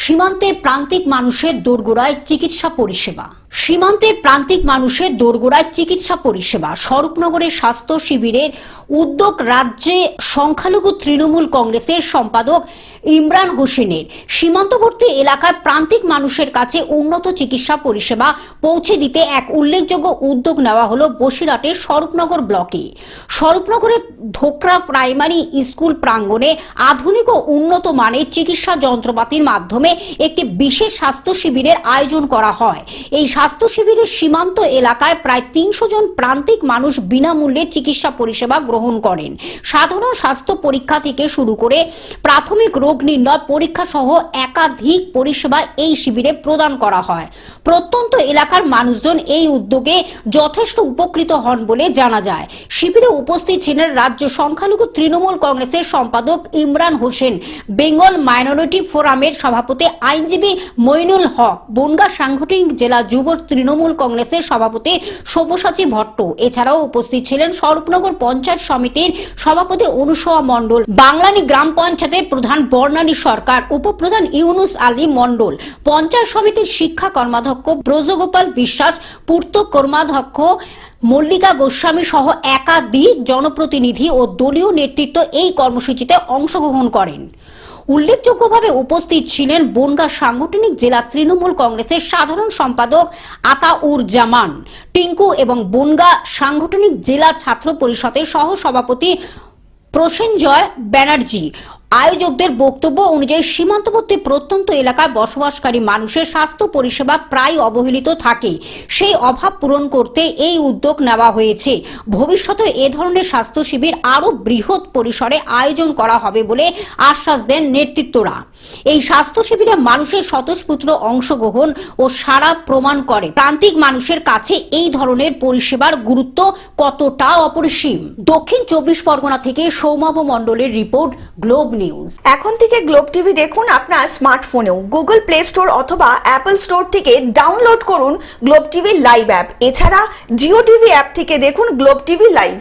সীমান্তের প্রান্তিক মানুষের দোরগোড়ায় চিকিৎসা পরিষেবা। সীমান্তের প্রান্তিক মানুষের দোরগোড়ায় চিকিৎসা পরিষেবা। স্বরূপনগরের স্বাস্থ্য শিবিরের উদ্যোগ রাজ্যে সংখ্যালঘু তৃণমূল কংগ্রেসের সম্পাদক ইমরান হোসেনের। সীমান্তবর্তী এলাকায় প্রান্তিক মানুষের কাছে উন্নত চিকিৎসা পরিষেবা পৌঁছে দিতে এক উল্লেখযোগ্য উদ্যোগ নেওয়া হলো বসিরহাটের স্বরূপনগর ব্লকে। স্বরূপনগরের ধোকরা প্রাইমারি স্কুল প্রাঙ্গণে আধুনিক ও উন্নত মানের চিকিৎসা যন্ত্রপাতির মাধ্যমে একটি বিশেষ স্বাস্থ্য শিবিরের আয়োজন করা হয়। এই স্বাস্থ্য শিবিরের সীমান্ত এলাকায় প্রায় ৩০০ জন প্রান্তিক মানুষ বিনামূল্যে চিকিৎসা পরিষেবা গ্রহণ করেন। সাধারণ স্বাস্থ্য পরীক্ষা থেকে শুরু করে প্রাথমিক রোগ নির্ণয় পরীক্ষা সহ একাধিক পরিষেবা এই শিবিরে প্রদান করা হয়। প্রত্যন্ত এলাকার মানুষজন এই উদ্যোগে যথেষ্ট উপকৃত হন বলে জানা যায়। শিবিরে উপস্থিত ছিলেন রাজ্য সংখ্যালঘু তৃণমূল কংগ্রেসের সম্পাদক ইমরান হোসেন, বেঙ্গল মাইনরিটি ফোরামের সভাপতি আইনজীবী মইনুল হক, বনগাঁ সাংগঠনিক জেলা যুব তৃণমূল কংগ্রেসের সভাপতি সব্যসাচী ভট্ট। এছাড়াও উপস্থিত ছিলেন স্বরূপনগর পঞ্চায়েত সমিতির সভাপতি অনুসয়া মণ্ডল, বাংলানি গ্রাম পঞ্চায়েতের প্রধান বর্ণালী সরকার, উপপ্রধান ইউনুস আলী মণ্ডল, পঞ্চায়েত সমিতির শিক্ষা কর্মাধ্যক্ষ ব্রজগোপাল বিশ্বাস, পূর্ত কর্মাধ্যক্ষ মল্লিকা গোস্বামী সহ একাধিক জনপ্রতিনিধি ও দলীয় নেতৃত্ব এই কর্মসূচিতে অংশগ্রহণ করেন। উল্লেখযোগ্যভাবে উপস্থিত ছিলেন বনগাঁ সাংগঠনিক জেলা তৃণমূল কংগ্রেসের সাধারণ সম্পাদক আতাউর জামান টিঙ্কু এবং বনগাঁ সাংগঠনিক জেলা ছাত্র পরিষদের সহ সভাপতি প্রসেনজয় ব্যানার্জি। আয়োজকদের বক্তব্য অনুযায়ী সীমান্তবর্তী প্রত্যন্ত এলাকায় বসবাসকারী মানুষের স্বাস্থ্য পরিষেবা প্রায় অবহেলিত থাকে। সেই অভাব পূরণ করতে এই উদ্যোগ নেওয়া হয়েছে। ভবিষ্যতে এ ধরনের স্বাস্থ্য শিবির আরো বৃহৎ পরিসরে আয়োজন করা হবে বলে আশ্বাস দেন নেতৃত্বরা। এই স্বাস্থ্য শিবিরে মানুষের স্বতঃস্ফূর্ত অংশগ্রহণ ও সাড়া প্রমাণ করে প্রান্তিক মানুষের কাছে এই ধরনের পরিষেবার গুরুত্ব কতটা অপরিসীম। দক্ষিণ ২৪ পরগনা থেকে সৌমাভ মণ্ডলের রিপোর্ট, গ্লোব নিউজ। এখন থেকে গ্লোব টিভি দেখুন আপনার স্মার্টফোনেও। গুগল প্লে স্টোর অথবা অ্যাপল স্টোর থেকে ডাউনলোড করুন গ্লোব টিভি লাইভ অ্যাপ। এছাড়া জিও টিভি অ্যাপ থেকে দেখুন গ্লোব টিভি লাইভ।